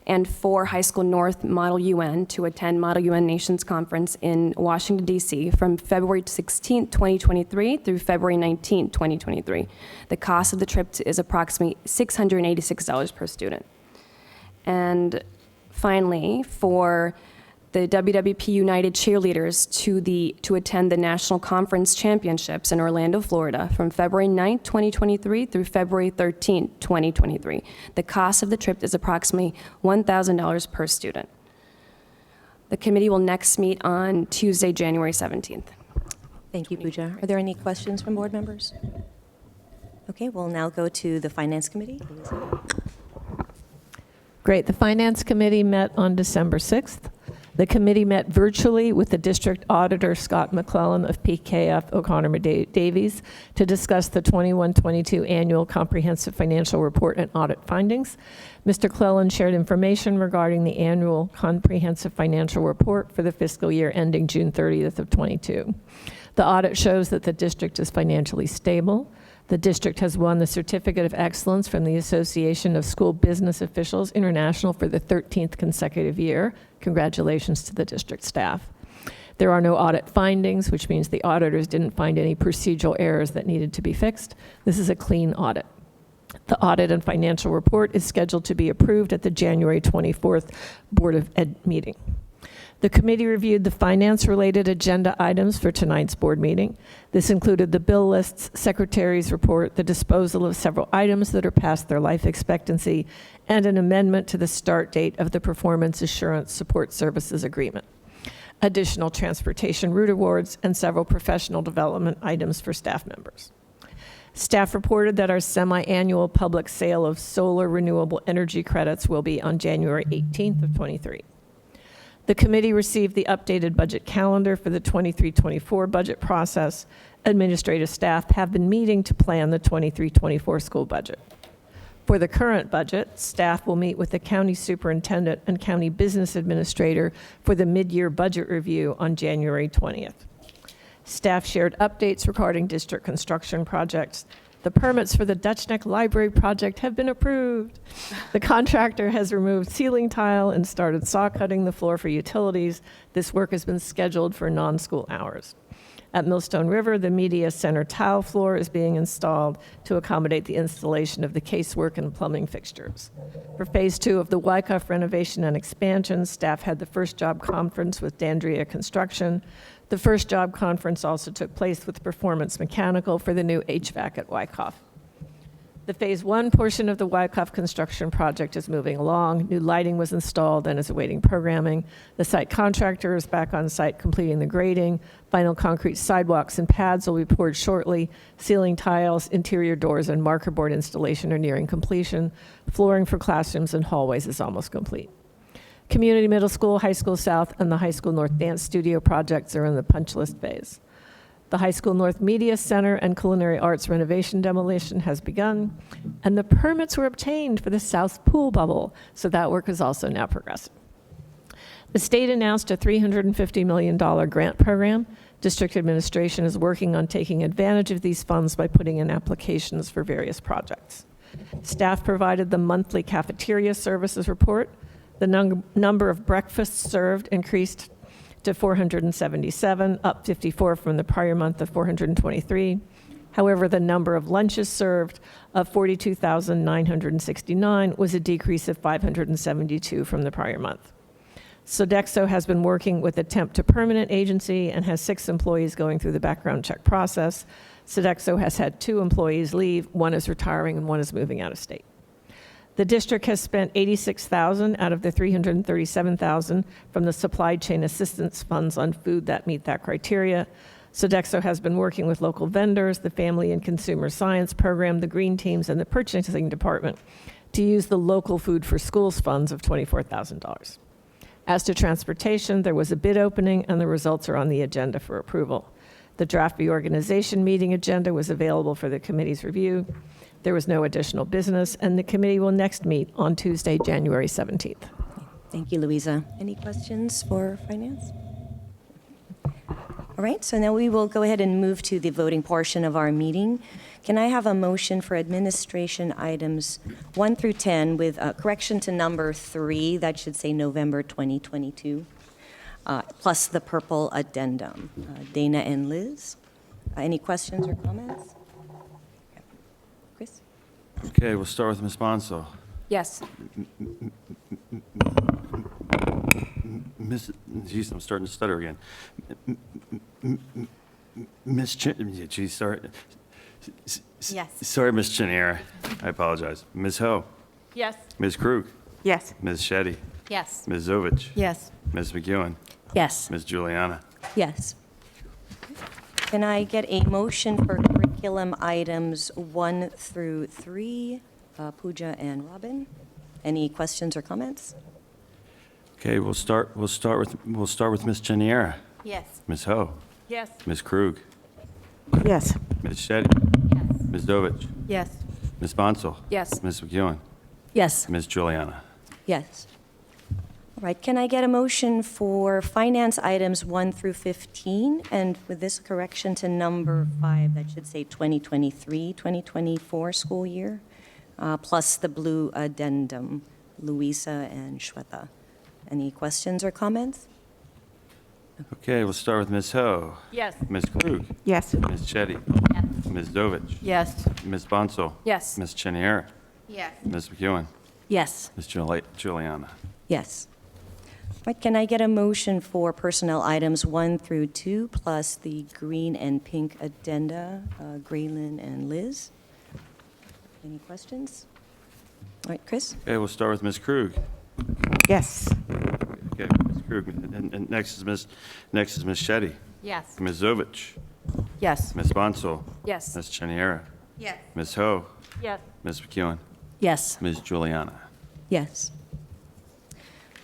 Speaker 18: And for High School North Model UN to attend Model UN Nations Conference in Washington, D.C. from February 16, 2023 through February 19, 2023. The cost of the trip is approximately $686 per student. And finally, for the WWP United cheerleaders to attend the National Conference Championships in Orlando, Florida, from February 9, 2023 through February 13, 2023. The cost of the trip is approximately $1,000 per student. The committee will next meet on Tuesday, January 17th.
Speaker 1: Thank you, Pooja. Are there any questions from board members? Okay, we'll now go to the Finance Committee.
Speaker 19: Great. The Finance Committee met on December 6th. The committee met virtually with the District Auditor, Scott McClellan of PKF O'Connor Davies, to discuss the 21-22 Annual Comprehensive Financial Report and Audit findings. Mr. McClellan shared information regarding the Annual Comprehensive Financial Report for the fiscal year ending June 30th of 22. The audit shows that the district is financially stable. The district has won the Certificate of Excellence from the Association of School Business Officials International for the 13th consecutive year. Congratulations to the district staff. There are no audit findings, which means the auditors didn't find any procedural errors that needed to be fixed. This is a clean audit. The audit and financial report is scheduled to be approved at the January 24th Board of Ed meeting. The committee reviewed the finance-related agenda items for tonight's board meeting. This included the bill lists, secretary's report, the disposal of several items that are past their life expectancy, and an amendment to the start date of the Performance Assurance Support Services Agreement. Additional transportation route awards, and several professional development items for staff members. Staff reported that our semi-annual public sale of solar renewable energy credits will be on January 18th of 23. The committee received the updated budget calendar for the 23-24 budget process. Administrative staff have been meeting to plan the 23-24 school budget. For the current budget, staff will meet with the county superintendent and county business administrator for the mid-year budget review on January 20th. Staff shared updates regarding district construction projects. The permits for the Dutch Neck Library project have been approved. The contractor has removed ceiling tile and started saw cutting the floor for utilities. This work has been scheduled for non-school hours. At Millstone River, the media center tile floor is being installed to accommodate the installation of the casework and plumbing fixtures. For phase 2 of the Wyckoff renovation and expansion, staff had the first job conference with Dandria Construction. The first job conference also took place with Performance Mechanical for the new HVAC at Wyckoff. The phase 1 portion of the Wyckoff construction project is moving along. New lighting was installed and is awaiting programming. The site contractor is back on site completing the grading. Final concrete sidewalks and pads will be poured shortly. Ceiling tiles, interior doors, and marker board installation are nearing completion. Flooring for classrooms and hallways is almost complete. Community Middle School, High School South, and the High School North Dance Studio projects are in the punch list phase. The High School North Media Center and Culinary Arts renovation demolition has begun, and the permits were obtained for the South Pool Bubble, so that work is also now progressing. The state announced a $350 million grant program. District administration is working on taking advantage of these funds by putting in applications for various projects. Staff provided the monthly cafeteria services report. The number of breakfasts served increased to 477, up 54 from the prior month of 423. However, the number of lunches served of 42,969 was a decrease of 572 from the prior month. Sodexo has been working with a temp to permanent agency and has 6 employees going through the background check process. Sodexo has had 2 employees leave, 1 is retiring and 1 is moving out of state. The district has spent $86,000 out of the $337,000 from the supply chain assistance funds on food that meet that criteria. Sodexo has been working with local vendors, the Family and Consumer Science Program, the Green Teams, and the Purchasing Department to use the local food for schools funds of $24,000. As to transportation, there was a bid opening, and the results are on the agenda for approval. The draft reorganization meeting agenda was available for the committee's review. There was no additional business, and the committee will next meet on Tuesday, January 17th.
Speaker 1: Thank you, Louisa. Any questions for finance? All right, so now we will go ahead and move to the voting portion of our meeting. Can I have a motion for administration items 1 through 10 with correction to number 3, that should say November 2022, plus the purple addendum? Dana and Liz, any questions or comments? Chris?
Speaker 20: Okay, we'll start with Ms. Bonso.
Speaker 18: Yes.
Speaker 20: Geez, I'm starting to stutter again. Miss Chin, geez, sorry.
Speaker 15: Yes.
Speaker 20: Sorry, Ms. Chenier. I apologize. Ms. Ho.
Speaker 14: Yes.
Speaker 20: Ms. Krug.
Speaker 15: Yes.
Speaker 20: Ms. Shetty.
Speaker 15: Yes.
Speaker 20: Ms. Zovich.
Speaker 14: Yes.
Speaker 20: Ms. McEwen.
Speaker 14: Yes.
Speaker 20: Ms. Juliana.
Speaker 1: Yes. Can I get a motion for curriculum items 1 through 3, Pooja and Robin? Any questions or comments?
Speaker 20: Okay, we'll start with Ms. Chenier.
Speaker 15: Yes.
Speaker 20: Ms. Ho.
Speaker 14: Yes.
Speaker 20: Ms. Krug.
Speaker 15: Yes.
Speaker 20: Ms. Shetty.
Speaker 15: Yes.
Speaker 20: Ms. Zovich.
Speaker 14: Yes.
Speaker 20: Ms. Bonsall.
Speaker 18: Yes.
Speaker 20: Ms. McEwen.
Speaker 14: Yes.
Speaker 20: Ms. Juliana.
Speaker 1: Yes. All right, can I get a motion for finance items 1 through 15? And with this correction to number 5, that should say 2023-2024 school year, plus the blue addendum, Louisa and Shweta. Any questions or comments?
Speaker 20: Okay, we'll start with Ms. Ho.
Speaker 14: Yes.
Speaker 20: Ms. Krug.
Speaker 15: Yes.
Speaker 20: Ms. Shetty.
Speaker 15: Yes.
Speaker 20: Ms. Zovich.
Speaker 14: Yes.
Speaker 20: Ms. Bonsall.
Speaker 18: Yes.
Speaker 20: Ms. Chenier.
Speaker 15: Yes.
Speaker 20: Ms. McEwen.
Speaker 14: Yes.
Speaker 20: Ms. Juliana.
Speaker 1: Yes. All right, can I get a motion for personnel items 1 through 2, plus the green and pink addenda, Graylin and Liz? Any questions? All right, Chris?
Speaker 20: Okay, we'll start with Ms. Krug.
Speaker 15: Yes.
Speaker 20: Okay, Ms. Krug. And next is Ms. Shetty.
Speaker 15: Yes.
Speaker 20: Ms. Zovich.
Speaker 14: Yes.
Speaker 20: Ms. Bonsall.
Speaker 18: Yes.
Speaker 20: Ms. Chenier.
Speaker 15: Yes.
Speaker 20: Ms. Ho.
Speaker 14: Yes.
Speaker 20: Ms. McEwen.
Speaker 14: Yes.
Speaker 20: Ms. Juliana.
Speaker 1: Yes.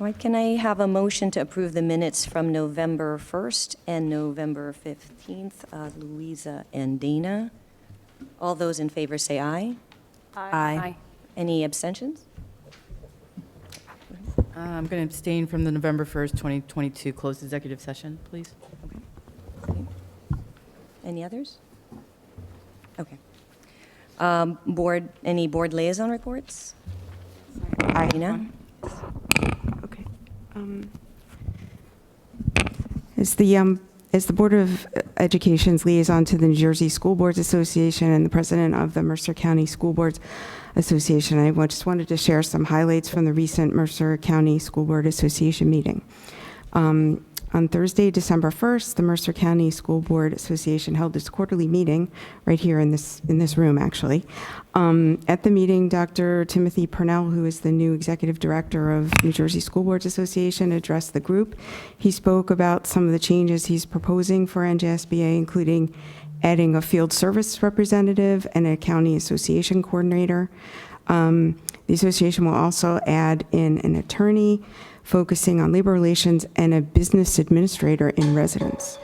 Speaker 1: All right, can I have a motion to approve the minutes from November 1st and November 15th, Louisa and Dana? All those in favor say aye.
Speaker 14: Aye.
Speaker 1: Any abstentions?
Speaker 21: I'm going to abstain from the November 1st, 2022 closed executive session, please.
Speaker 1: Any others? Okay. Any board liaison reports?
Speaker 13: Aye.
Speaker 1: Dana?
Speaker 13: Okay. As the Board of Education's liaison to the New Jersey School Boards Association and the president of the Mercer County School Boards Association, I just wanted to share some highlights from the recent Mercer County School Board Association meeting. On Thursday, December 1st, the Mercer County School Board Association held its quarterly meeting right here in this room, actually. At the meeting, Dr. Timothy Purnell, who is the new executive director of New Jersey School Boards Association, addressed the group. He spoke about some of the changes he's proposing for NJSBA, including adding a field service representative and a county association coordinator. The association will also add in an attorney focusing on labor relations and a business administrator in residence.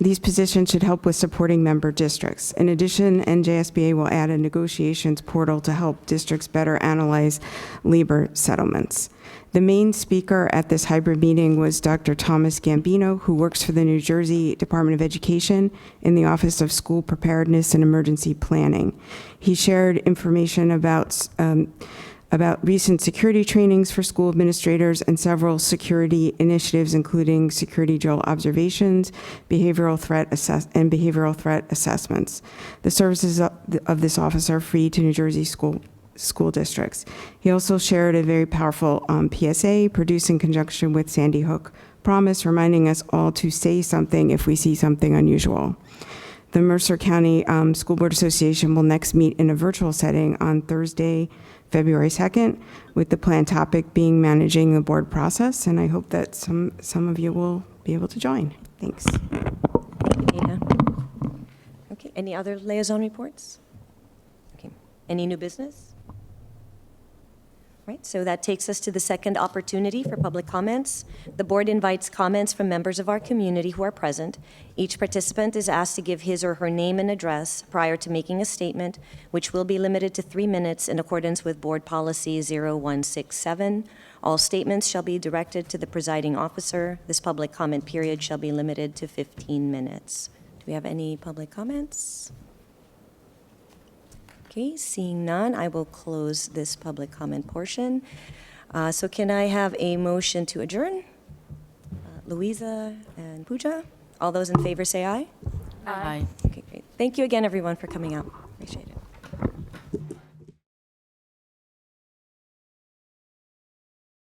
Speaker 13: These positions should help with supporting member districts. In addition, NJSBA will add a negotiations portal to help districts better analyze labor settlements. The main speaker at this hybrid meeting was Dr. Thomas Gambino, who works for the New Jersey Department of Education in the Office of School Preparedness and Emergency Planning. He shared information about recent security trainings for school administrators and several security initiatives, including security drill observations, behavioral threat assessments. The services of this office are free to New Jersey school districts. He also shared a very powerful PSA produced in conjunction with Sandy Hook Promise, reminding us all to say something if we see something unusual. The Mercer County School Board Association will next meet in a virtual setting on Thursday, February 2nd, with the planned topic being managing the board process, and I hope that some of you will be able to join. Thanks.
Speaker 1: Dana. Okay, any other liaison reports? Okay, any new business? Right, so that takes us to the second opportunity for public comments. The board invites comments from members of our community who are present. Each participant is asked to give his or her name and address prior to making a statement, which will be limited to 3 minutes in accordance with Board Policy 0167. All statements shall be directed to the presiding officer. This public comment period shall be limited to 15 minutes. Do we have any public comments? Okay, seeing none, I will close this public comment portion. So can I have a motion to adjourn? Louisa and Pooja, all those in favor say aye.
Speaker 14: Aye.
Speaker 1: Okay, great. Thank you again, everyone, for coming out. Appreciate it.